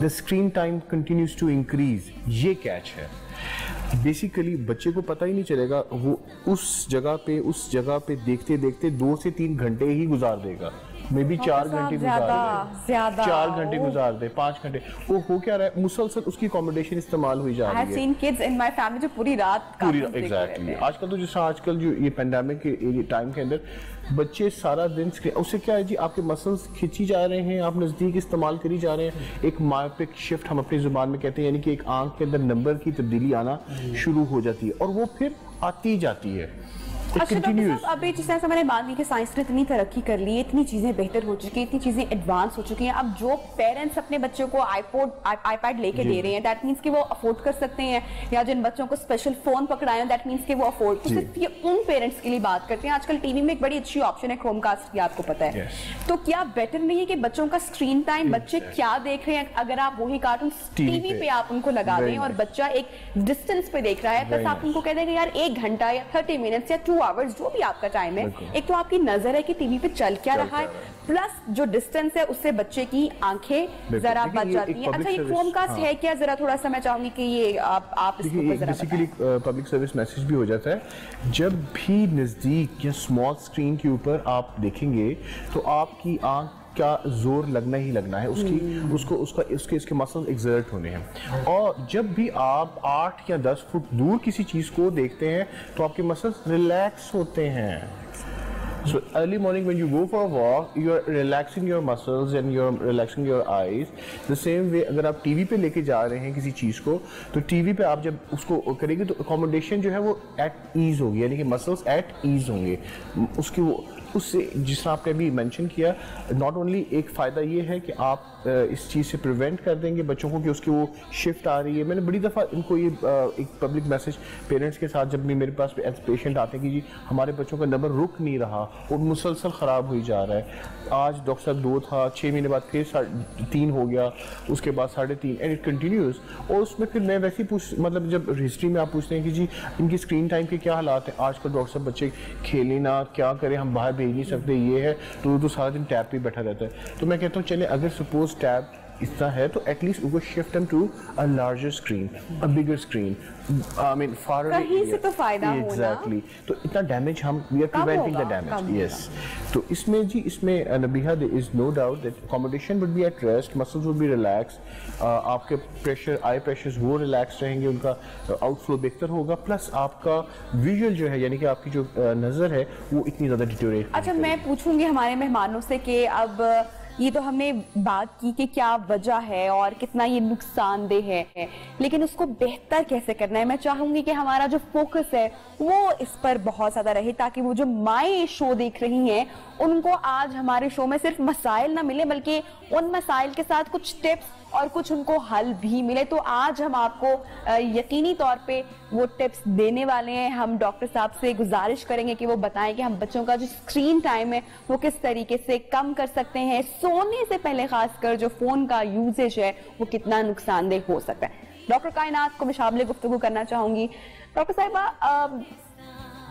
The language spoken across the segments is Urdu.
the screen time continues to increase. یہ کیچ ہے. بیسیکلی بچے کو پتہ ہی نہیں چلے گا, وہ اس جگہ پہ دیکھتے دیکھتے 2 سے 3 گھنٹے ہی گزار دے گا. میں بھی 4 گھنٹے گزار دے 5 گھنٹے. وہ ہو کیا رہا ہے, مسلسل اس کی اکوموڈیشن استعمال ہوئی جا رہی ہے پوری رات. ایگزیکٹلی. آج کل تو جس طرح آج کل جو یہ پینڈیمک کے ٹائم کے اندر بچے سارا دن اس سے کیا ہے جی, آپ کے مسلس کھینچی جا رہے ہیں, آپ نزدیک استعمال کری جا رہے ہیں. ایک مائوپک شفٹ ہم اپنی زبان میں کہتے ہیں, یعنی کہ ایک آنکھ کے اندر نمبر کی تبدیلی آنا شروع ہو جاتی ہے, اور وہ پھر آتی جاتی ہے. اچھا ڈاکٹر صاحب, ابھی جس طرح سے میں نے بات کی کہ سائنس نے اتنی ترقی کر لی ہے, اتنی چیزیں بہتر ہو چکی ہیں, اتنی چیزیں ایڈوانس ہو چکی ہیں, اب جو پیرنٹس اپنے بچوں کو آئی پیڈ لے کے دے رہے ہیں, دیٹ مینس کہ وہ افورڈ کر سکتے ہیں, یا جن بچوں کو اسپیشل فون پکڑائے ہیں, دیٹ مینس کہ وہ افورڈ, تو صرف یہ ان پیرنٹس کے لیے بات کرتے ہیں. آج کل ٹی وی میں ایک بڑی اچھی آپشن ہے کروم کاسٹ کی, آپ کو پتا ہے, تو کیا بیٹر نہیں ہے کہ بچوں کا اسکرین ٹائم, بچے کیا دیکھ رہے ہیں, اگر آپ وہی کارٹون ٹی وی پہ آپ ان کو لگا دیں اور بچہ ایک ڈسٹینس پہ دیکھ رہا ہے, بس آپ ان کو کہہ دیں کہ یار 1 گھنٹہ یا 30 منٹس یا 2 آورز جو بھی آپ کا ٹائم ہے, ایک تو آپ کی نظر ہے کہ ٹی وی پہ چل کیا رہا ہے, پلس جو ڈسٹینس ہے اس سے بچے کی آنکھیں ذرا بچ جاتی ہیں. اچھا یہ کروم کاسٹ ہے کیا, ذرا تھوڑا سا میں چاہوں گی کہ یہ آپ اس کو ذرا بیسیکلی پبلک سروس میسج بھی ہو جاتا ہے. جب بھی نزدیک یا اسمال اسکرین کے اوپر آپ دیکھیں گے تو آپ کی آنکھ کا زور لگنا ہی لگنا ہے, اس کے مسلز ایگزرٹ ہونے ہیں. اور جب بھی آپ 8 یا 10 فٹ دور کسی چیز کو دیکھتے ہیں تو آپ کے مسلز ریلیکس ہوتے ہیں. So early morning when you go for a walk, you are relaxing your muscles and you are relaxing your eyes. The same way اگر آپ ٹی وی پہ لے کے جا رہے ہیں کسی چیز کو, تو ٹی وی پہ آپ جب اس کو کریں گے تو اکوموڈیشن جو ہے وہ ایٹ ایز ہوگی, یعنی کہ مسلس ایٹ ایز ہوں گے. اس کی وہ اس سے جس طرح آپ نے ابھی مینشن کیا, ناٹ اونلی ایک فائدہ یہ ہے کہ آپ اس چیز سے پریونٹ کر دیں گے بچوں کو کہ اس کی وہ شفٹ آ رہی ہے. میں نے بڑی دفعہ ان کو یہ ایک پبلک میسج پیرنٹس کے ساتھ جب بھی میرے پاس ایز پیشنٹ آتے ہیں کہ جی ہمارے بچوں کا نمبر رک نہیں رہا, وہ مسلسل خراب ہوئی جا رہا ہے. آج ڈاکٹر صاحب 2 تھا, 6 مہینے بعد پھر 3 ہو گیا, اس کے بعد 3.5, اینڈ اٹ کنٹینیوز. اور اس میں پھر میں ویسے ہی مطلب جب ہسٹری میں آپ پوچھتے ہیں کہ جی ان کی اسکرین ٹائم کے کیا حالات ہیں, آج کل ڈاکٹر صاحب بچے کھیلیں نہ, کیا کریں, ہم باہر بھیج نہیں سکتے, یہ ہے, تو سارا دن ٹیب پہ بیٹھا رہتا ہے. تو میں کہتا ہوں چلے اگر سپوز ٹیب اس طرح ہے تو ایٹ لیسٹ وہ شفٹ ہم to a larger screen, a bigger screen, I mean far away. کہیں سے تو فائدہ ہونا. Exactly. تو اتنا ڈیمیج ہم we are preventing the damage. Yes. تو اس میں جی اس میں نبیہا there is no doubt that accommodation would be at rest, muscles would be relaxed, آپ کے پریشر آئی پریشرز وہ ریلیکس رہیں گے, ان کا آؤٹ فلو بہتر ہوگا, پلس آپ کا ویژول جو ہے یعنی کہ آپ کی جو نظر ہے وہ اتنی زیادہ ڈیٹیوریٹ. اچھا میں پوچھوں گی ہمارے مہمانوں سے کہ اب یہ تو ہم نے بات کی کہ کیا وجہ ہے اور کتنا یہ نقصان دہ ہے, لیکن اس کو بہتر کیسے کرنا ہے. میں چاہوں گی کہ ہمارا جو فوکس ہے وہ اس پر بہت زیادہ رہے, تاکہ وہ جو مائیں شو دیکھ رہی ہیں ان کو آج ہمارے شو میں صرف مسائل نہ ملے بلکہ ان مسائل کے ساتھ کچھ ٹپس اور کچھ ان کو حل بھی ملے. تو آج ہم آپ کو یقینی طور پہ وہ ٹپس دینے والے ہیں. ہم ڈاکٹر صاحب سے گزارش کریں گے کہ وہ بتائیں کہ ہم بچوں کا جو اسکرین ٹائم ہے وہ کس طریقے سے کم کر سکتے ہیں, سونے سے پہلے خاص کر جو فون کا یوزیج ہے وہ کتنا نقصان دہ ہو سکتا ہے. ڈاکٹر کائنات کو میں شامل گفتگو کرنا چاہوں گی. ڈاکٹر صاحبہ,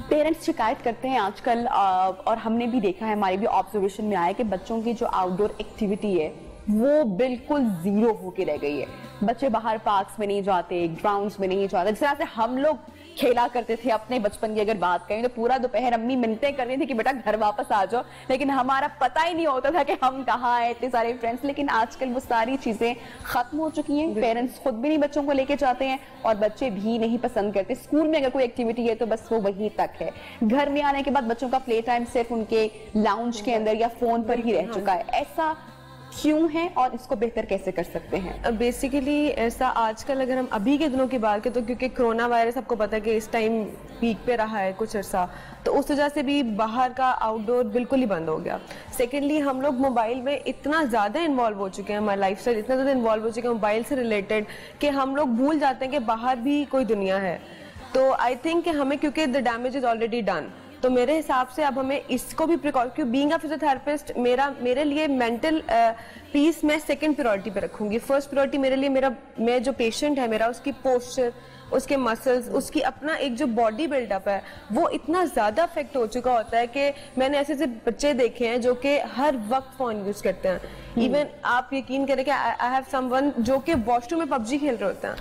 پیرنٹس شکایت کرتے ہیں آج کل, اور ہم نے بھی دیکھا ہے, ہماری بھی آبزرویشن میں آیا کہ بچوں کی جو آؤٹ ڈور ایکٹیویٹی ہے وہ بالکل زیرو ہو کے رہ گئی ہے. بچے باہر پارکس میں نہیں جاتے, گراؤنڈز میں نہیں جاتے. جس طرح سے ہم لوگ کھیلا کرتے تھے اپنے بچپن کی اگر بات کریں تو پورا دوپہر امی منتیں کر رہی تھی کہ بیٹا گھر واپس آ جاؤ, لیکن ہمارا پتہ ہی نہیں ہوتا تھا کہ ہم کہاں ہیں, اتنے سارے فرینڈس. لیکن آج کل وہ ساری چیزیں ختم ہو چکی ہیں. پیرنٹس خود بھی نہیں بچوں کو لے کے جاتے ہیں اور بچے بھی نہیں پسند کرتے. اسکول میں اگر کوئی ایکٹیویٹی ہے تو بس وہ وہیں تک ہے. گھر میں آنے کے بعد بچوں کا پلے ٹائم صرف ان کے لاؤنج کے اندر یا فون پر ہی رہ چکا ہے. ایسا کیوں ہے اور اس کو بہتر کیسے کر سکتے ہیں؟ بیسیکلی ایسا آج کل اگر ہم ابھی کے دنوں کی بات کریں تو کیونکہ کرونا وائرس آپ کو پتا ہے کہ اس ٹائم پیک پہ رہا ہے کچھ عرصہ, تو اس وجہ سے بھی باہر کا آؤٹ ڈور بالکل ہی بند ہو گیا. سیکنڈلی ہم لوگ موبائل میں اتنا زیادہ انوالو ہو چکے ہیں, ہمارا لائف اسٹائل اتنا زیادہ انوالو ہو چکے ہیں موبائل سے ریلیٹڈ کہ ہم لوگ بھول جاتے ہیں کہ باہر بھی کوئی دنیا ہے. تو آئی تھنک کہ ہمیں کیونکہ the damage is already done, تو میرے حساب سے اب ہمیں اس کو بھی پریکاشن, بینگ اے فزیوتھراپسٹ میرے لیے مینٹل پیس میں سیکنڈ پریورٹی پہ رکھوں گی. فرسٹ پریورٹی میرے لیے میں جو پیشنٹ ہے میرا, اس کی پوسچر, اس کے مسلز, اس کی اپنا ایک جو باڈی بلڈ اپ ہے وہ اتنا زیادہ افیکٹ ہو چکا ہوتا ہے کہ میں نے ایسے ایسے بچے دیکھے ہیں جو کہ ہر وقت فون یوز کرتے ہیں. ایون آپ یقین کریں کہ آئی ہیو سم ون جو کہ واش روم میں PUBG کھیل رہے ہوتے ہیں,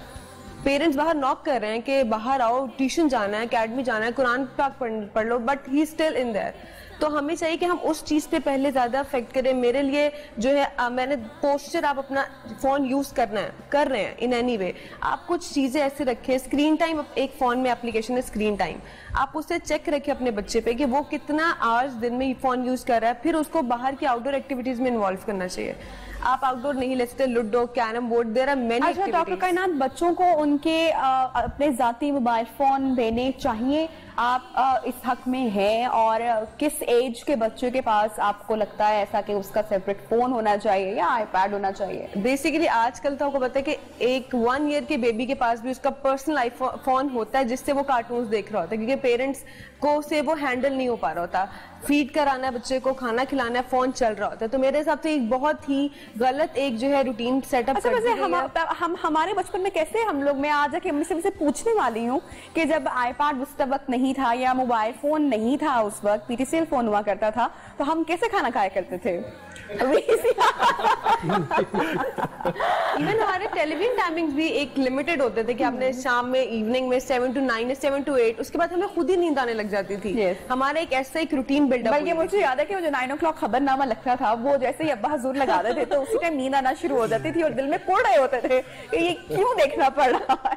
پیرنٹس باہر ناک کر رہے ہیں کہ باہر آؤ, ٹیوشن جانا ہے, اکیڈمی جانا ہے, قرآن پاک پڑھ لو, بٹ ہی اسٹل ان دیر. تو ہمیں چاہیے کہ ہم اس چیز پہ پہلے زیادہ افیکٹ کریں. میرے لیے جو ہے میں نے پوسچر, آپ اپنا فون یوز کر رہے ہیں ان اینی وے, آپ کچھ چیزیں ایسے رکھیں. اسکرین ٹائم, ایک فون میں اپلیکیشن ہے اسکرین ٹائم, آپ اسے چیک رکھیں اپنے بچے پہ کہ وہ کتنا آورز دن میں فون یوز کر رہا ہے, پھر اس کو باہر کی آؤٹ ڈور ایکٹیویٹیز میں انوالو کرنا چاہیے. آپ آؤٹ ڈور نہیں لے سکتے, ludo, carrom board, there are many activities. Doctor Kainat, بچوں کو ان کے اپنے ذاتی موبائل فون دینے چاہیے, آپ اس حق میں ہیں, اور کس ایج کے بچے کے پاس آپ کو لگتا ہے ایسا کہ اس کا سیپریٹ فون ہونا چاہیے یا آئی پیڈ ہونا چاہیے؟ بیسیکلی آج کل تو آپ کو پتا ہے کہ ایک 1 ایئر کے بیبی کے پاس بھی اس کا پرسنل فون ہوتا ہے جس سے وہ کارٹونز دیکھ رہا ہوتا ہے, کیونکہ پیرنٹس کو سے وہ ہینڈل نہیں ہو پا رہا ہوتا. فیڈ کرانا ہے بچے کو, کھانا کھلانا ہے, فون چل رہا ہوتا ہے. تو میرے حساب سے ایک بہت ہی غلط ایک جو ہے روٹین سیٹ اپ. ہم ہمارے بچپن میں کیسے ہم لوگ, میں آج کے امی سے پوچھنے والی ہوں کہ جب آئی پیڈ اس وقت نہیں تھا یا موبائل فون نہیں تھا, اس وقت PTCL فون ہوا کرتا تھا, تو ہم کیسے کھانا کھایا کرتے تھے؟ ایون ہمارے ٹیلی ویژن ٹائمنگز بھی ایک لمیٹڈ ہوتے تھے کہ آپ نے شام میں, ایوننگ میں 7 to 9 یا 7 to 8, اس کے بعد ہمیں خود ہی نیند آنے لگ جاتی تھی. ہمارا ایک ایسا ایک روٹین بلڈ اپ. بلکہ مجھے یاد ہے کہ وہ جو 9 o'clock خبر نامہ لگتا تھا, وہ جیسے ہی ابا حضور لگا دیتے تو اسی ٹائم نیند آنا شروع ہو جاتی تھی, اور دل میں کوڑ رہے ہوتے تھے کہ یہ کیوں دیکھنا پڑ رہا ہے.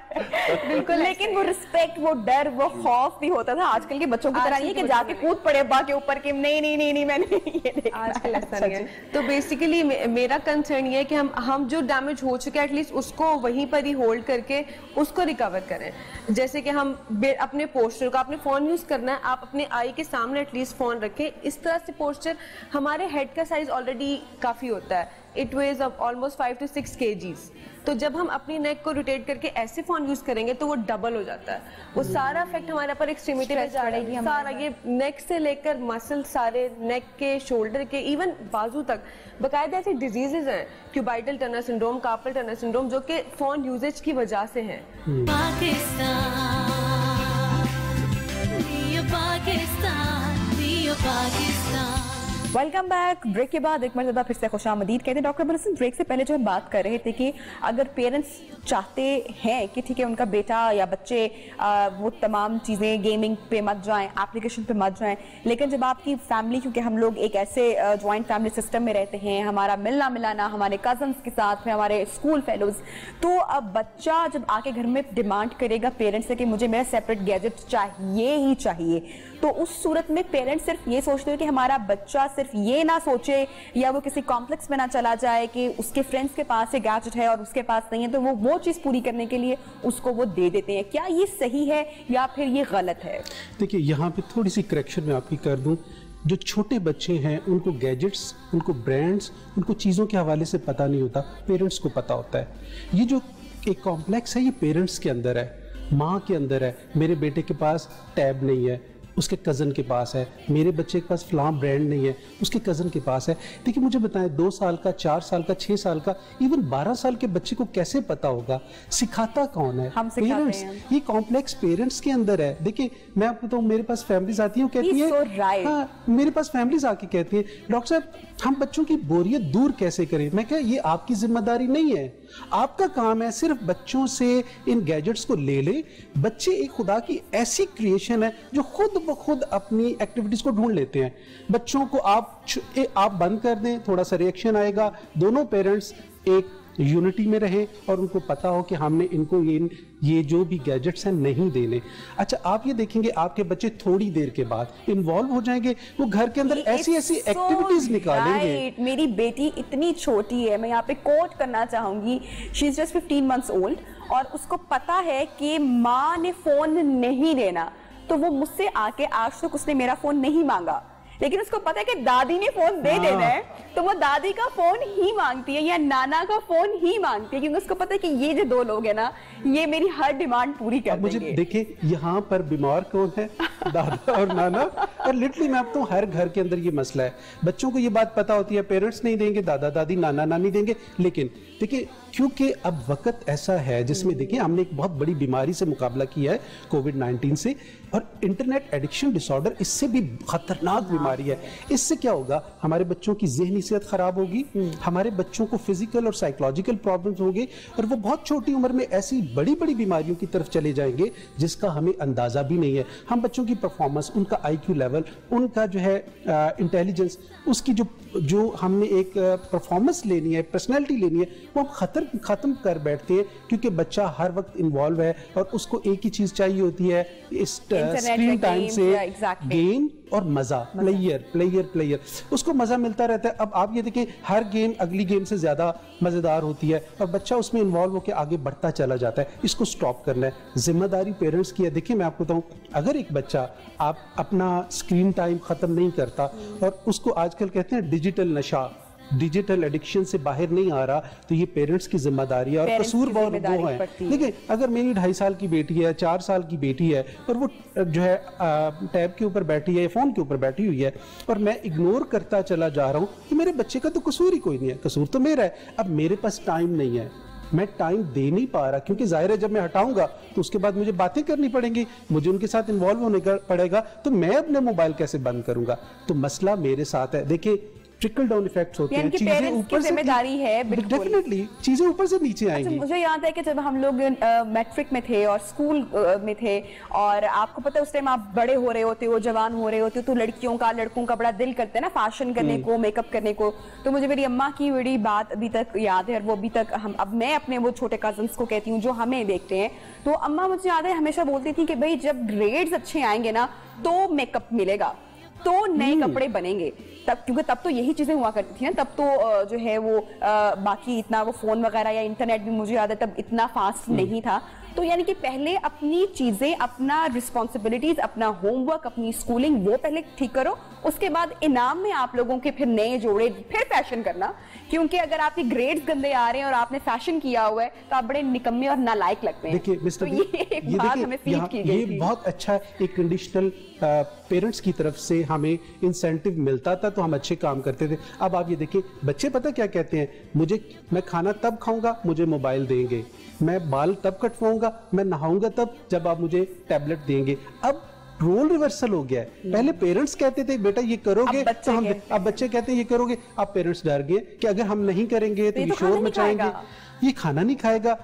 بالکل, لیکن وہ رسپیکٹ, وہ ڈر, وہ خوف بھی ہوتا تھا. آج کل کے بچوں کی طرح نہیں کہ جا کے کود پڑے ابا کے اوپر کہ نہیں میں نے یہ دیکھنا. آج کل ایسا نہیں ہے. تو بیسیکلی میرا کنسرن یہ ہے کہ ہم جو ڈیمیج ہو چکے ایٹ لیسٹ اس کو وہیں پر ہی ہولڈ کر کے اس کو ریکور کریں. جیسے کہ ہم اپنے پوسچر کو, آپ نے فون یوز کرنا ہے, آپ اپنے آئی کے سامنے ایٹ لیسٹ فون رکھیں. اس طرح سے پوسچر, ہمارے ہیڈ کا سائز آلریڈی کافی ہوتا ہے, it ways almost 5 to 6 kgs. تو جب ہم اپنی نیک کو روٹیٹ کر کے ایسے فون یوز کریں گے تو وہ ڈبل ہو جاتا ہے. وہ سارا افیکٹ ہمارے پر ایکسٹریمٹی پہ جا رہا ہے, سارا یہ نیک سے لے کر مسل, سارے نیک کے, شولڈر کے, ایون بازو تک. باقاعدہ ایسی ڈیزیزز ہیں, کیوبائٹل ٹرنر سنڈروم, کارپل ٹرنر سنڈروم, جو کہ فون یوزیج کی وجہ سے ہیں. Welcome back. بریک کے بعد ایک مرتبہ پھر سے خوش آمدید کہتے ہیں. ڈاکٹر ابوالحسن, بریک سے پہلے جو ہم بات کر رہے تھے کہ اگر پیرنٹس چاہتے ہیں کہ ٹھیک ہے ان کا بیٹا یا بچے وہ تمام چیزیں گیمنگ پہ مت جائیں, اپلیکیشن پہ مت جائیں, لیکن جب آپ کی فیملی, کیونکہ ہم لوگ ایک ایسے جوائنٹ فیملی سسٹم میں رہتے ہیں, ہمارا ملنا ملانا ہمارے کزنس کے ساتھ میں, ہمارے اسکول فیلوز, تو اب بچہ جب آ کے گھر میں ڈیمانڈ کرے گا پیرنٹس سے کہ مجھے میرا سیپریٹ گیجٹ چاہیے ہی چاہیے, تو اس صورت میں پیرنٹس صرف یہ سوچتے ہیں کہ ہمارا بچہ صرف یہ نہ سوچے یا وہ کسی کمپلیکس میں نہ چلا جائے کہ اس کے فرینڈس کے پاس یہ گیجٹ ہے اور اس کے پاس نہیں ہے, تو وہ چیز پوری کرنے کے لیے اس کو وہ دے دیتے ہیں. کیا یہ صحیح ہے یا پھر یہ غلط ہے؟ دیکھیے, یہاں پہ تھوڑی سی کریکشن میں آپ کی کر دوں. جو چھوٹے بچے ہیں ان کو گیجٹس, ان کو برانڈس, ان کو چیزوں کے حوالے سے پتہ نہیں ہوتا, پیرنٹس کو پتہ ہوتا ہے. یہ جو ایک کمپلیکس ہے یہ پیرنٹس کے اندر ہے, ماں کے اندر ہے. میرے بیٹے کے پاس ٹیب نہیں ہے, اس کے کزن کے پاس ہے. میرے بچے کے پاس فلاں برانڈ نہیں ہے, اس کے کزن کے پاس ہے. دیکھیں مجھے بتائیں, 2 سال کا, 4 سال کا, 6 سال کا, ایون 12 سال کے بچے کو کیسے پتا ہوگا؟ سکھاتا کون ہے؟ پیرنٹس. یہ کمپلیکس پیرنٹس کے اندر ہے. دیکھیں میں آپ کو بتاؤں, میرے پاس فیملیز آتی ہیں کہتی ہیں, ہاں میرے پاس فیملیز آ کے کہتی ہیں ڈاکٹر صاحب ہم بچوں کی بوریت دور کیسے کریں؟ میں کہا یہ آپ کی ذمہ داری نہیں ہے. آپ کا کام ہے صرف بچوں سے ان گیجٹس کو لے لیں. بچے ایک خدا کی ایسی کریشن ہے جو خود بخود اپنی ایکٹیویٹیز کو ڈھونڈ لیتے ہیں. بچوں کو آپ بند کر دیں, تھوڑا سا ریئیکشن آئے گا, دونوں پیرنٹس ایک یونٹی میں رہیں اور ان کو پتا ہو کہ ہم نے ان کو یہ جو بھی گیجٹس ہیں نہیں دینے. اچھا آپ یہ دیکھیں گے آپ کے بچے تھوڑی دیر کے بعد انوالو ہو جائیں گے, وہ گھر کے اندر ایسی ایکٹیویٹیز نکالیں گے. میری بیٹی اتنی چھوٹی ہے, میں یہاں پہ کوٹ کرنا چاہوں گی, شی از جسٹ 15 months old, اور اس کو پتا ہے کہ ماں نے فون نہیں دینا, تو وہ مجھ سے آ کے آج تک اس نے میرا فون نہیں مانگا, لیکن اس کو پتا ہے کہ دادی نے فون دے دینا ہے تو وہ دادی کا فون ہی مانگتی ہے یا نانا کا فون ہی مانگتی ہے, کیونکہ اس کو پتا ہے کہ یہ جو 2 لوگ ہیں نا یہ میری ہر ڈیمانڈ پوری کر دیں گے. مجھے دیکھیں یہاں پر بیمار کون ہے, دادا اور نانا, اور لٹرلی میں آپ تو ہر گھر کے اندر یہ مسئلہ ہے. بچوں کو یہ بات پتا ہوتی ہے, پیرنٹس نہیں دیں گے, دادا دادی نانا نانی دیں گے, لیکن دیکھیں کیونکہ اب وقت ایسا ہے جس میں دیکھیں ہم نے ایک بہت بڑی بیماری سے مقابلہ کیا ہے کووڈ-19 سے, اور انٹرنیٹ ایڈکشن ڈس آرڈر اس سے بھی خطرناک بیماری ہے. اس سے کیا ہوگا, ہمارے بچوں کی ذہنی صحت خراب ہوگی, ہمارے بچوں کو فزیکل اور سائیکولوجیکل پرابلمز ہوں گے, اور وہ بہت چھوٹی عمر میں ایسی بڑی بڑی بیماریوں کی طرف چلے جائیں گے جس کا ہمیں اندازہ بھی نہیں ہے. ہم بچوں کی پرفارمنس, ان کا آئی کیو لیول, ان کا جو ہے انٹیلیجنس, اس کی جو ہم نے ایک پرفارمنس لینی ہے, پرسنالٹی لینی ہے, وہ ہم ختم کر بیٹھتے ہیں کیونکہ بچہ ہر وقت انوالو ہے اور اس کو ایک ہی چیز چاہیے ہوتی ہے, اس اسکرین ٹائم سے گیم اور مزہ, پلیئر اس کو مزہ ملتا رہتا ہے. اب آپ یہ دیکھیں ہر گیم اگلی گیم سے زیادہ مزیدار ہوتی ہے اور بچہ اس میں انوالو ہو کے آگے بڑھتا چلا جاتا ہے. اس کو سٹاپ کرنا ہے, ذمہ داری پیرنٹس کی ہے. دیکھیں میں آپ کو بتاؤں, اگر ایک بچہ آپ اپنا اسکرین ٹائم ختم نہیں کرتا اور اس کو آج کل کہتے ہیں ڈیجیٹل نشہ, ڈیجیٹل ایڈکشن سے باہر نہیں آ رہا, تو یہ پیرنٹس کی ذمہ داری ہے اور قصور وہ ہیں. دیکھیں اگر میری 2.5 سال کی بیٹی ہے, 4 سال کی بیٹی ہے, اور وہ جو ہے ٹیب کے اوپر بیٹھی ہے, فون کے اوپر بیٹھی ہوئی ہے, اور میں اگنور کرتا چلا جا رہا ہوں, تو میرے بچے کا تو قصور ہی کوئی نہیں ہے, قصور تو میرا ہے. اب میرے پاس ٹائم نہیں ہے, میں ٹائم دے نہیں پا رہا, کیونکہ ظاہر ہے جب میں ہٹاؤں گا تو اس کے بعد مجھے باتیں کرنی پڑیں گی, مجھے ان کے ساتھ انوالو ہونے پڑے گا, تو میں اپنے موبائل کیسے بند کروں گا؟ تو مسئلہ میرے ساتھ ہے. دیکھیں ٹرکل ڈاؤن ایفیکٹس ہوتے ہیں, چیزیں اوپر سے, ذمہ داری ہے ڈیفینیٹلی چیزیں اوپر سے نیچے آئیں گی. مجھے یاد ہے کہ جب ہم لوگ میٹرک میں تھے اور اسکول میں تھے, اور آپ کو پتہ ہے اس ٹائم آپ بڑے ہو رہے ہوتے ہو, جوان ہو رہے ہوتے ہو, تو لڑکیوں کا لڑکوں کا بڑا دل کرتا ہے نا فیشن کرنے کو, میک اپ کرنے کو. تو مجھے میری اماں کی بڑی بات ابھی تک یاد ہے, اور وہ ابھی تک اب میں اپنے وہ چھوٹے کزنس کو کہتی ہوں جو ہمیں دیکھتے ہیں, تو اماں مجھے یاد ہے ہمیشہ بولتی تھی کہ بھائی جب گریڈز اچھے آئیں گے نا تو میک اپ ملے گا, تو نئے کپڑے بنیں گے. تب کیونکہ تب تو یہی چیزیں ہوا کرتی تھی نا, تب تو جو ہے وہ باقی اتنا وہ فون وغیرہ یا انٹرنیٹ بھی مجھے یاد ہے تب اتنا فاسٹ نہیں تھا. تو یعنی کہ پہلے اپنی چیزیں, اپنا رسپانسبلٹیز, اپنا ہوم ورک, اپنی اسکولنگ وہ پہلے ٹھیک کرو, اس کے بعد انعام میں آپ لوگوں کے پھر نئے جوڑے, پھر فیشن کرنا. کیونکہ اگر آپ کی گریڈز گندے آ رہے ہیں اور آپ نے فیشن کیا ہوا ہے تو آپ بڑے نکمے اور نالائق لگتے ہیں. دیکھیے مسٹر, یہ بہت اچھا ایک کنڈیشنل پیرنٹس کی طرف سے ہمیں انسینٹیو ملتا تھا تو ہم اچھے کام کرتے تھے. اب آپ یہ دیکھیں بچے پتہ کیا کہتے ہیں, میں کھانا تب کھاؤں گا مجھے موبائل دیں گے, میں بال تب کٹواؤں گا, میں نہاؤں گا تب جب آپ مجھے ٹیبلٹ دیں گے. اب رول ریورسل ہو گیا ہے. پہلے پیرنٹس کہتے تھے بیٹا یہ کرو گے, اب بچے کہتے ہیں یہ کرو گے. اب پیرنٹس ڈر گئے کہ اگر ہم نہیں کریں گے تو یہ شور مچائیں گے, یہ کھانا نہیں کھائے گا.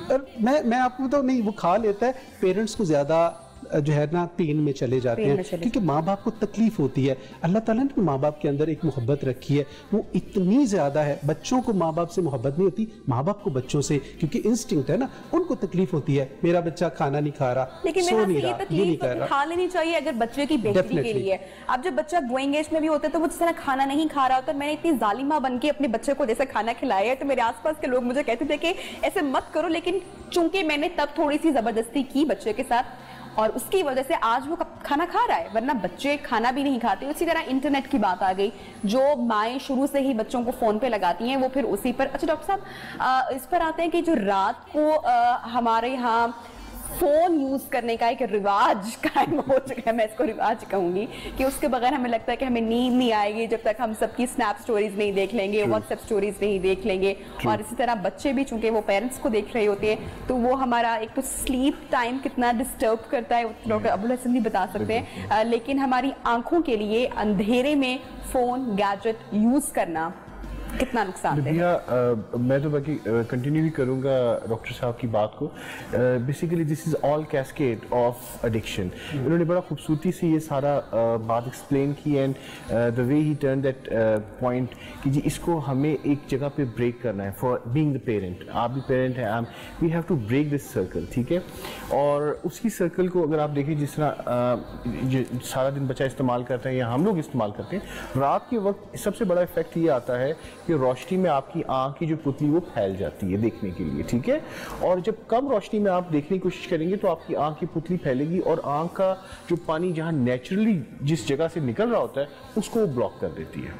اور میں آپ کو بتاؤں, نہیں وہ کھا لیتا ہے. پیرنٹس کو زیادہ جو ہے نا پین میں چلے جاتے ہیں کیونکہ ماں باپ کو تکلیف ہوتی ہے. اللہ تعالیٰ نے ماں باپ کے اندر ایک محبت رکھی ہے, وہ اتنی زیادہ ہے. بچوں کو ماں باپ سے محبت نہیں ہوتی, ماں باپ کو بچوں سے, کیونکہ انسٹنکٹ ہے نا, ان کو تکلیف ہوتی ہے میرا بچہ کھانا نہیں کھا رہا, سو نہیں رہا, یہ نہیں کر رہا. کھا لینی چاہیے اگر بچے کی بہتری کے لیے. اب جب بچہ گوئنگ ایج میں بھی ہوتا ہے تو وہ جس طرح کھانا نہیں کھا رہا ہوتا, میں نے اتنی ظالمہ بن کے اپنے بچے کو جیسے کھانا کھلایا ہے, تو میرے آس پاس کے لوگ مجھے کہتے تھے کہ ایسے مت کرو, لیکن چونکہ میں نے تب تھوڑی سی زبردستی کی بچے کے ساتھ, اور اس کی وجہ سے آج وہ کھانا کھا رہا ہے, ورنہ بچے کھانا بھی نہیں کھاتے. اسی طرح انٹرنیٹ کی بات آ گئی, جو مائیں شروع سے ہی بچوں کو فون پہ لگاتی ہیں وہ پھر اسی پر. اچھا ڈاکٹر صاحب اس پر آتے ہیں کہ جو رات کو ہمارے یہاں فون یوز کرنے کا ایک رواج قائم ہو چکا ہے, میں اس کو رواج کہوں گی, کہ اس کے بغیر ہمیں لگتا ہے کہ ہمیں نیند نہیں آئے گی جب تک ہم سب کی سنیپ سٹوریز نہیں دیکھ لیں گے, واٹس ایپ سٹوریز نہیں دیکھ لیں گے. اور اسی طرح بچے بھی چونکہ وہ پیرنٹس کو دیکھ رہے ہوتے ہیں تو وہ ہمارا ایک تو سلیپ ٹائم کتنا ڈسٹرب کرتا ہے ڈاکٹر ابوالحسن بھی بتا سکتے ہیں, لیکن ہماری آنکھوں کے لیے اندھیرے میں فون گیجٹ یوز کرنا کتنا نقصان ہے. میں تو باقی کنٹینیو بھی کروں گا ڈاکٹر صاحب کی بات کو. Basically this is all cascade of addiction. انہوں نے بڑا خوبصورتی سے یہ سارا بات ایکسپلین کی, and the way he turn that point کہ جی اس کو ہمیں ایک جگہ پہ بریک کرنا ہے فار بینگ دا پیرنٹ. آپ بھی پیرنٹ ہیں, we have to break this circle, ٹھیک ہے. اور اسی سرکل کو اگر آپ دیکھیں جس طرح سارا دن بچہ استعمال کرتا ہے یا ہم لوگ استعمال کرتے ہیں, رات کے وقت سب سے بڑا افیکٹ یہ آتا ہے کہ روشنی میں آپ کی آنکھ کی جو پتلی وہ پھیل جاتی ہے دیکھنے کے لیے, ٹھیک ہے. اور جب کم روشنی میں آپ دیکھنے کی کوشش کریں گے تو آپ کی آنکھ کی پتلی پھیلے گی, اور آنکھ کا جو پانی جہاں نیچرلی جس جگہ سے نکل رہا ہوتا ہے اس کو وہ بلاک کر دیتی ہے.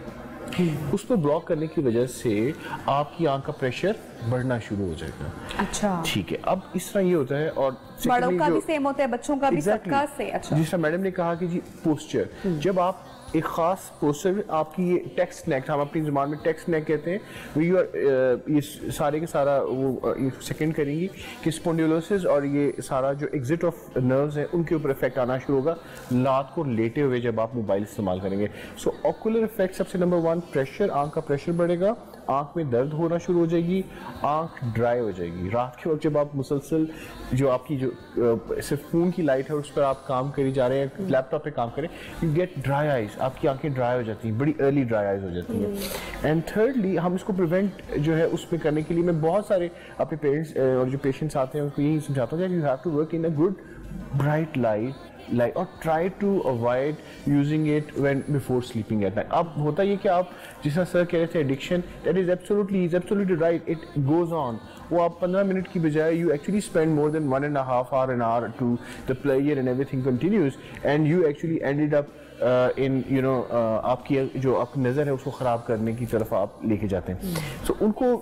اس کو بلاک کرنے کی وجہ سے آپ کی آنکھ کا پریشر بڑھنا شروع ہو جائے گا. اچھا ٹھیک ہے, اب اس طرح یہ ہوتا ہے. اور بڑوں کا بھی سیم ہوتا ہے, بچوں کا بھی سب کا سے. اچھا جس طرح میڈم نے کہا کہ جی پوسچر, جب آپ ایک خاص پوسچر آپ کی یہ ٹیکسٹ نیک, ہم اپنی زبان میں ٹیکسٹ نیک کہتے ہیں, یہ سارے کے سارا وہ سیکنڈ کریں گی کہ اسپونڈیولوسس اور یہ سارا جو ایگزٹ آف نروز ہیں ان کے اوپر افیکٹ آنا شروع ہوگا رات کو لیٹے ہوئے جب آپ موبائل استعمال کریں گے. سو آکولر افیکٹ سب سے نمبر 1, پریشر, آنکھ کا پریشر بڑھے گا, آنکھ میں درد ہونا شروع ہو جائے گی, آنکھ ڈرائی ہو جائے گی. رات کے وقت جب آپ مسلسل جو آپ کی جو صرف فون کی لائٹ ہے اس پر آپ کام کری جا رہے ہیں, لیپ ٹاپ پہ کام کریں, یو گیٹ ڈرائی آئیز, آپ کی آنکھیں ڈرائی ہو جاتی ہیں, بڑی ارلی ڈرائی آئیز ہو جاتی ہیں. اینڈ تھرڈلی ہم اس کو پریونٹ جو ہے اس میں کرنے کے لیے میں بہت سارے اپنے پیرنٹس اور جو پیشنٹس آتے ہیں ان کو یہی سمجھاتا ہوں کہ you have to work in a good bright light, اور try to avoid using it when before sleeping at night. اب ہوتا یہ کہ آپ جس طرح سر کہہ رہے تھے addiction, that is absolutely right, it goes on. وہ آپ 15 منٹ کی بجائے you actually spend more than 1.5 hour, an hour to the player and everything continues, and you actually ended up in آپ کی جو آپ کی نظر ہے اس کو خراب کرنے کی طرف آپ لے کے جاتے ہیں. سو ان کو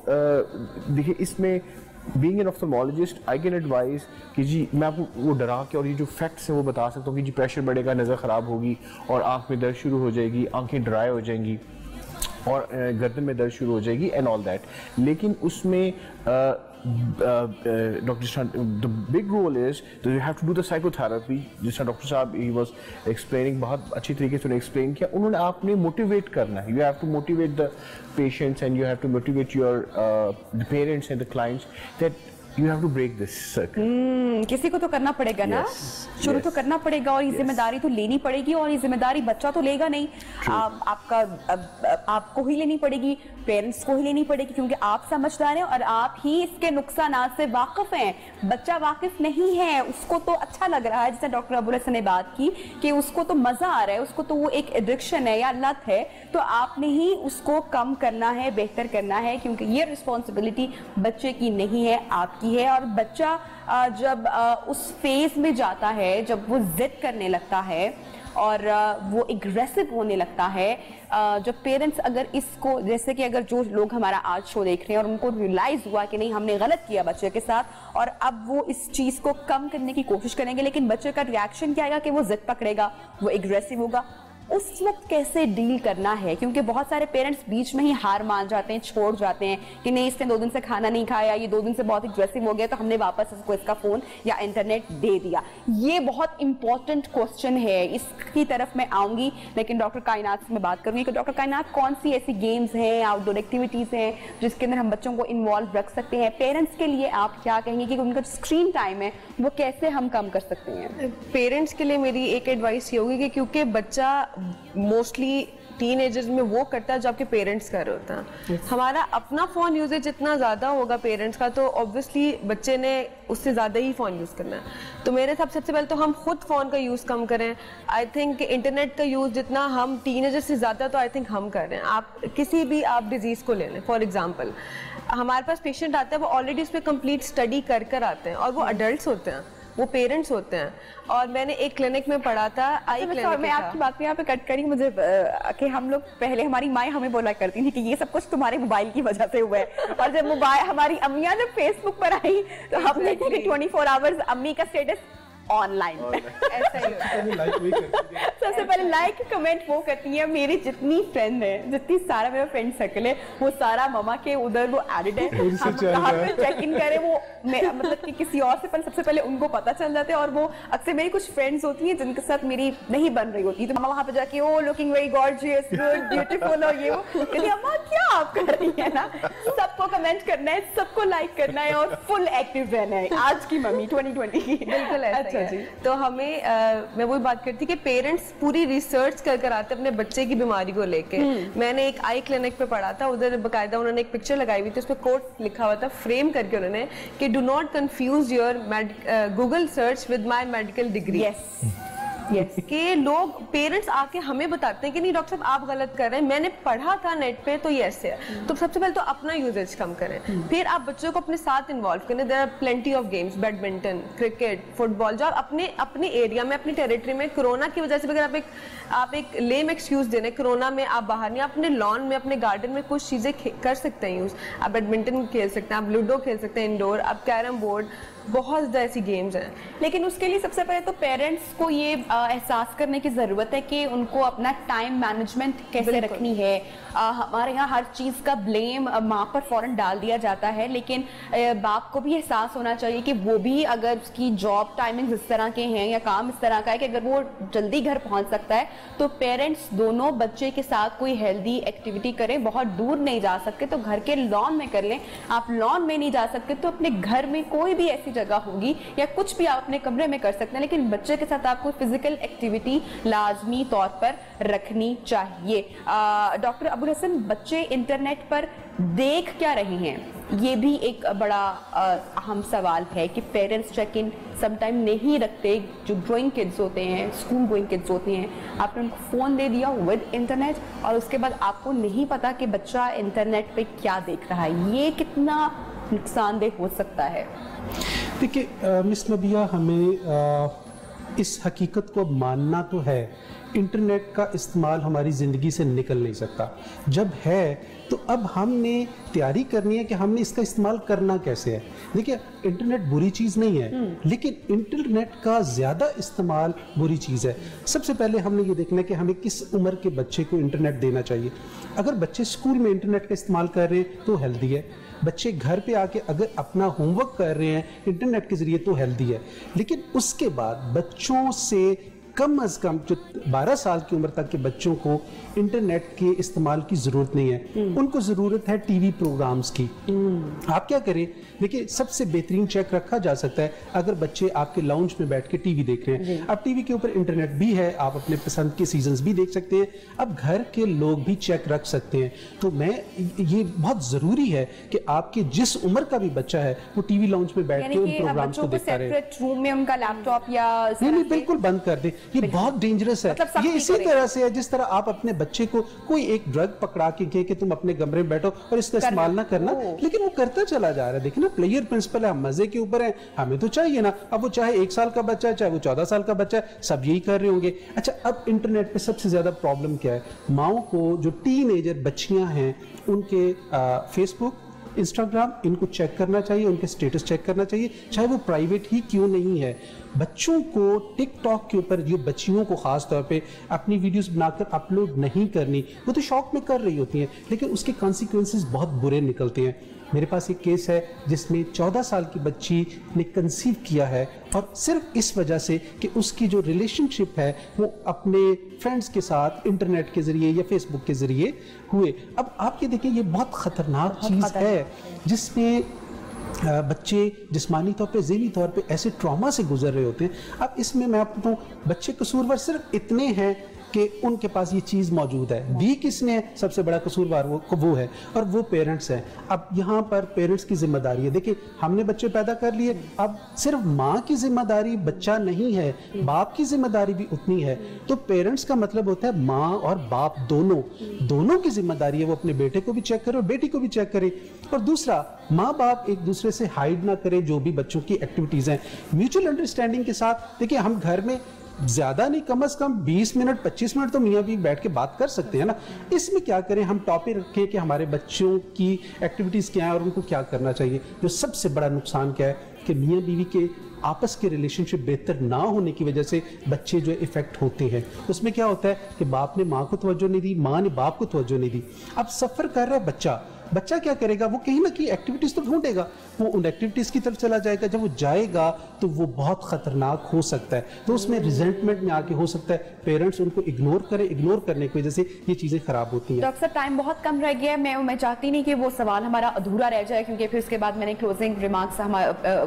دیکھیے اس میں being an ophthalmologist, I can advise کہ جی میں آپ کو وہ ڈرا کے اور یہ جو فیکٹس ہیں وہ بتا سکتا ہوں کہ جی پریشر بڑھے گا, نظر خراب ہوگی اور آنکھ میں درد شروع ہو جائے گی, آنکھیں ڈرائی ہو جائیں گی اور گردن میں درد شروع ہو جائے گی اینڈ آل دیٹ. لیکن اس میں doctor the big role is that you have to do the psychotherapy. جس طرح ڈاکٹر صاحب he was explaining, بہت اچھی طریقے سے انہوں نے ایکسپلین کیا. انہوں نے آپ نے موٹیویٹ کرنا ہے, you have to motivate the patients and you have to motivate your the parents and the clients that you have to break this circle. کسی کو تو کرنا پڑے گا نا, شروع تو کرنا پڑے گا, اور یہ ذمہ داری تو لینی پڑے گی, اور یہ ذمہ داری بچہ تو لے گا نہیں, آپ کو ہی لینی پڑے گی, پیرنٹس کو ہی لینی پڑے گی, کیونکہ آپ سمجھدار ہیں اور آپ ہی اس کے نقصانات سے واقف ہیں. بچہ واقف نہیں ہے, اس کو تو اچھا لگ رہا ہے, جیسے ڈاکٹر ابو الحسن نے بات کی کہ اس کو تو مزہ آ رہا ہے, اس کو تو وہ ایک ایڈکشن ہے یا لت ہے, تو آپ نے ہی اس کو کم کرنا ہے, بہتر کرنا ہے, کیونکہ یہ رسپانسبلٹی بچے کی نہیں ہے, آپ کی ہے. اور بچہ جب اس فیز میں جاتا ہے جب وہ ضد کرنے لگتا ہے اور وہ اگریسو ہونے لگتا ہے, جب پیرنٹس اگر اس کو, جیسے کہ اگر جو لوگ ہمارا آج شو دیکھ رہے ہیں اور ان کو ریئلائز ہوا کہ نہیں ہم نے غلط کیا بچے کے ساتھ, اور اب وہ اس چیز کو کم کرنے کی کوشش کریں گے, لیکن بچے کا ریاکشن کیا آئے گا کہ وہ ضد پکڑے گا, وہ اگریسو ہوگا, اس وقت کیسے ڈیل کرنا ہے. کیونکہ بہت سارے پیرنٹس بیچ میں ہی ہار مان جاتے ہیں, چھوڑ جاتے ہیں کہ نہیں اس نے 2 دن سے کھانا نہیں کھایا, یہ 2 دن سے بہت اگریسو ہو گیا, تو ہم نے واپس اس کو اس کا فون یا انٹرنیٹ دے دیا. یہ بہت امپورٹنٹ کوسچن ہے, اس کی طرف میں آؤں گی, لیکن ڈاکٹر کائنات سے میں بات کروں گی کہ ڈاکٹر کائنات کون سی ایسی گیمز ہیں, آؤٹ ڈور ایکٹیویٹیز ہیں جس کے اندر ہم بچوں کو انوالو رکھ سکتے ہیں. پیرنٹس کے لیے آپ کیا کہیں گے کہ ان کا اسکرین ٹائم ہے وہ کیسے ہم کم کر سکتے ہیں؟ پیرنٹس کے لیے میری ایک ایڈوائس یہ ہوگی کہ کیونکہ بچہ موسٹلی ٹین ایجرز میں وہ کرتا ہے جو آپ کے پیرنٹس کر رہے ہوتا ہیں. ہمارا اپنا فون یوزیج جتنا زیادہ ہوگا پیرنٹس کا, تو اوبویسلی بچے نے اس سے زیادہ ہی فون یوز کرنا ہے. تو میرے حساب سے سب سے پہلے تو ہم خود فون کا یوز کم کریں. آئی تھنک انٹرنیٹ کا یوز جتنا ہم ٹین ایجر سے زیادہ تو آئی تھنک ہم کر رہے ہیں. آپ کسی بھی آپ ڈیزیز کو لے لیں, فار ایگزامپل ہمارے پاس پیشنٹ آتا ہے, وہ آلریڈی اس پہ کمپلیٹ اسٹڈی کر آتے ہیں, اور وہ اڈلٹس ہوتے ہیں, وہ پیرنٹس ہوتے ہیں. اور میں نے ایک کلینک میں پڑھا تھا, آئی کلینک. میں آپ کی بات کو یہاں پہ کٹ کری, مجھے کہ ہم لوگ پہلے ہماری مائیں ہمیں بولا کرتی تھی کہ یہ سب کچھ تمہارے موبائل کی وجہ سے ہوا ہے, اور جب موبائل ہماری امیاں جب فیس بک پر آئی تو ہم نے 24 آورز امی کا اسٹیٹس آن لائن. سب سے پہلے لائک کمنٹ وہ کرتی ہیں. میری جتنی فرینڈ ہے, جتنی سارا میرا فرینڈ سرکل ہے, وہ سارا ماما کے ادھر وہ ایڈڈ ہے, ہم کہاں پہ چیک ان کریں, وہ مطلب کہ کسی اور سے سب سے پہلے ان کو پتہ چل جاتے ہیں. اور وہ اکثر میری کچھ فرینڈز ہوتی ہیں جن کے ساتھ میری نہیں بن رہی ہوتی, تو ماما وہاں پہ جا کے او لوکنگ ویری گارجیس, گڈ, بیوٹیفل, اور یہ وہ کہتی اماں کیا آپ کر رہی ہیں نا. سب کو کمنٹ کرنا ہے, سب کو لائک کرنا ہے, اور فل ایکٹیو رہنا ہے. آج کی ممی 2020 کی بالکل ایسا ہی ہے. تو ہمیں میں وہی بات کرتی کہ پیرنٹس پوری ریسرچ کر آتے اپنے بچے کی بیماری کو لے کے. میں نے ایک آئی کلینک پہ پڑھا تھا, ادھر باقاعدہ انہوں نے ایک پکچر لگائی ہوئی تھی, اس پہ کوٹ لکھا ہوا تھا فریم کر کے انہوں نے کہ do not confuse your Google search with my medical degree. کہ لوگ پیرنٹس آ کے ہمیں بتاتے ہیں کہ نہیں ڈاکٹر صاحب آپ غلط کر رہے ہیں, میں نے پڑھا تھا نیٹ پہ تو یہ ایسے ہے. تو سب سے پہلے تو اپنا یوزیج کم کریں, پھر آپ بچوں کو اپنے ساتھ انوالو کریں. There are plenty of games, badminton, cricket, football, جو آپ اپنے ایریا میں, اپنی ٹیریٹری میں. کرونا کی وجہ سے اگر آپ ایک لیم ایکسکیوز دیں, کرونا میں آپ باہر نہیں, اپنے لان میں, اپنے گارڈن میں کچھ چیزیں کر سکتے ہیں یوز. آپ بیڈمنٹن کھیل سکتے ہیں, آپ لوڈو کھیل سکتے ہیں انڈور, آپ کیرم بورڈ, بہت زیادہ ایسی گیمز ہیں. لیکن اس کے لیے سب سے پہلے تو پیرنٹس کو یہ احساس کرنے کی ضرورت ہے کہ ان کو اپنا ٹائم مینجمنٹ کیسے رکھنی ہے. ہمارے یہاں ہر چیز کا بلیم ماں پر فوراً ڈال دیا جاتا ہے, لیکن باپ کو بھی احساس ہونا چاہیے کہ وہ بھی اگر اس کی جاب ٹائمنگ اس طرح کے ہیں یا کام اس طرح کا ہے کہ اگر وہ جلدی گھر پہنچ سکتا ہے تو پیرنٹس دونوں بچے کے ساتھ کوئی ہیلدی ایکٹیویٹی کریں. بہت دور نہیں جا سکتے تو گھر کے لان میں کر لیں. آپ لان میں نہیں جا سکتے تو اپنے گھر میں کوئی بھی ایسی جگہ ہوگی یا کچھ بھی آپ اپنے کمرے میں کر سکتے ہیں, لیکن بچے کے ساتھ آپ کو فزیکل ایکٹیویٹی لازمی طور پر رکھنی چاہیے. ڈاکٹر ابو الحسن, بچے انٹرنیٹ پر دیکھ کیا رہے ہیں, یہ بھی ایک بڑا اہم سوال ہے کہ پیرنٹس چیک ان سم ٹائم نہیں رکھتے. جو گروئنگ کڈز ہوتے ہیں, اسکول گوئنگ کڈز ہوتے ہیں, آپ نے ان کو فون دے دیا ود انٹرنیٹ اور اس کے بعد آپ کو نہیں پتا کہ بچہ انٹرنیٹ پہ کیا دیکھ رہا ہے. یہ کتنا نقصان دہ ہو سکتا ہے؟ دیکھیے مس نبیہ, ہمیں اس حقیقت کو ماننا تو ہے, انٹرنیٹ کا استعمال ہماری زندگی سے نکل نہیں سکتا. جب ہے تو اب ہم نے تیاری کرنی ہے کہ ہم نے اس کا استعمال کرنا کیسے ہے. دیکھیے انٹرنیٹ بری چیز نہیں ہے, لیکن انٹرنیٹ کا زیادہ استعمال بری چیز ہے. سب سے پہلے ہم نے یہ دیکھنا ہے کہ ہمیں کس عمر کے بچے کو انٹرنیٹ دینا چاہیے. اگر بچے اسکول میں انٹرنیٹ کا استعمال کر رہے ہیں تو ہیلدی ہے. بچے گھر پہ آ کے اگر اپنا ہوم ورک کر رہے ہیں انٹرنیٹ کے ذریعے تو ہیلدی ہے. لیکن اس کے بعد بچوں سے کم از کم جو 12 سال کی عمر تک کے بچوں کو انٹرنیٹ کے استعمال کی ضرورت نہیں ہے. ان کو ضرورت ہے ٹی وی پروگرامز کی. آپ کیا کریں, دیکھیں سب سے بہترین چیک رکھا جا سکتا ہے اگر بچے آپ کے لاؤنج میں بیٹھ کے ٹی وی دیکھ رہے ہیں. اب ٹی وی کے اوپر انٹرنیٹ بھی ہے, آپ اپنے پسند کے سیزنز بھی دیکھ سکتے ہیں. اب گھر کے لوگ بھی چیک رکھ سکتے ہیں. تو یہ بہت ضروری ہے کہ آپ کے جس عمر کا بھی بچہ ہے وہ ٹی وی لاؤنج میں بیٹھ کے ان پروگرامز کو دیکھتا رہے. سیپریٹ روم میں ان کا لیپ ٹاپ یا نہیں بالکل بند کر دیں. یہ بہت ڈینجرس ہے. یہ اسی طرح سے ہے جس طرح آپ اپنے بچے کو کوئی ایک ڈرگ پکڑا کے کہے کہ تم اپنے کمرے میں بیٹھو اور اس کا استعمال نہ کرنا, لیکن وہ کرتا چلا جا رہا ہے. دیکھیں نا, پلیئر پرنسپل ہے, ہم مزے کے اوپر ہیں, ہمیں تو چاہیے نا. اب وہ چاہے 1 سال کا بچہ ہے, چاہے وہ 14 سال کا بچہ ہے, سب یہی کر رہے ہوں گے. اچھا, اب انٹرنیٹ پہ سب سے زیادہ پرابلم کیا ہے؟ ماؤں کو جو ٹین ایجر بچیاں ہیں ان کے فیس بک, انسٹاگرام, ان کو چیک کرنا چاہیے, ان کے سٹیٹس چیک کرنا چاہیے, چاہے وہ پرائیویٹ ہی کیوں نہیں ہے. بچوں کو ٹک ٹاک کے اوپر, جو بچیوں کو خاص طور پہ اپنی ویڈیوز بنا کر اپلوڈ نہیں کرنی. وہ تو شوق میں کر رہی ہوتی ہیں, لیکن اس کے کانسیکوینسز بہت برے نکلتے ہیں. میرے پاس ایک کیس ہے جس میں 14 سال کی بچی نے کنسیو کیا ہے, اور صرف اس وجہ سے کہ اس کی جو ریلیشن شپ ہے وہ اپنے فرینڈز کے ساتھ انٹرنیٹ کے ذریعے یا فیس بک کے ذریعے ہوئے. اب آپ یہ دیکھیں, یہ بہت خطرناک چیز ہے جس میں بچے جسمانی طور پہ, ذہنی طور پہ ایسے ٹراما سے گزر رہے ہوتے ہیں. اب اس میں آپ بتاؤں, بچے قصوروار صرف اتنے ہیں کہ ان کے پاس یہ چیز موجود ہے. بھی کس نے سب سے بڑا قصوروار وہ ہے, اور وہ پیرنٹس ہیں. اب یہاں پر پیرنٹس کی ذمہ داری ہے. دیکھیں ہم نے بچے پیدا کر لیے, اب صرف ماں کی ذمہ داری بچہ نہیں ہے, باپ کی ذمہ داری بھی اتنی ہے. تو پیرنٹس کا مطلب ہوتا ہے ماں اور باپ دونوں کی ذمہ داری ہے وہ اپنے بیٹے کو بھی چیک کرے اور بیٹی کو بھی چیک کرے. اور دوسرا, ماں باپ ایک دوسرے سے ہائیڈ نہ کرے جو بھی بچوں کی ایکٹیویٹیز ہیں, میوچل انڈرسٹینڈنگ کے ساتھ. دیکھیں ہم گھر میں زیادہ نہیں, کم از کم 20 منٹ 25 منٹ تو میاں بھی بیٹھ کے بات کر سکتے ہیں نا. اس میں کیا کریں, ہم ٹاپک رکھیں کہ ہمارے بچوں کی ایکٹیویٹیز کیا ہیں اور ان کو کیا کرنا چاہیے. جو سب سے بڑا نقصان کیا ہے کہ میاں بیوی کے آپس کے ریلیشن شپ بہتر نہ ہونے کی وجہ سے بچے جو افیکٹ ہوتے ہیں. اس میں کیا ہوتا ہے کہ باپ نے ماں کو توجہ نہیں دی, ماں نے باپ کو توجہ نہیں دی. اب سفر کر رہا ہے بچہ کیا کرے گا, وہ کہیں نہ کہیں ایکٹیویٹیز تو ڈھونڈے گا, وہ ان ایکٹیویٹیز کی طرف چلا جائے گا. جب وہ جائے گا تو وہ بہت خطرناک ہو سکتا ہے. تو اس میں ریزنٹمنٹ میں آ کے ہو سکتا ہے پیرنٹس ان کو اگنور کرنے کی وجہ سے یہ چیزیں خراب ہوتی ہیں. ڈاکٹر صاحب ٹائم بہت کم رہ گیا ہے, میں چاہتی نہیں کہ وہ سوال ہمارا ادھورا رہ جائے, کیونکہ پھر اس کے بعد میں نے کلوزنگ ریمارکس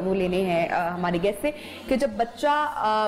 وہ لینے ہیں ہمارے گیسٹ سے, کہ جب بچہ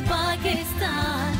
Pakistan,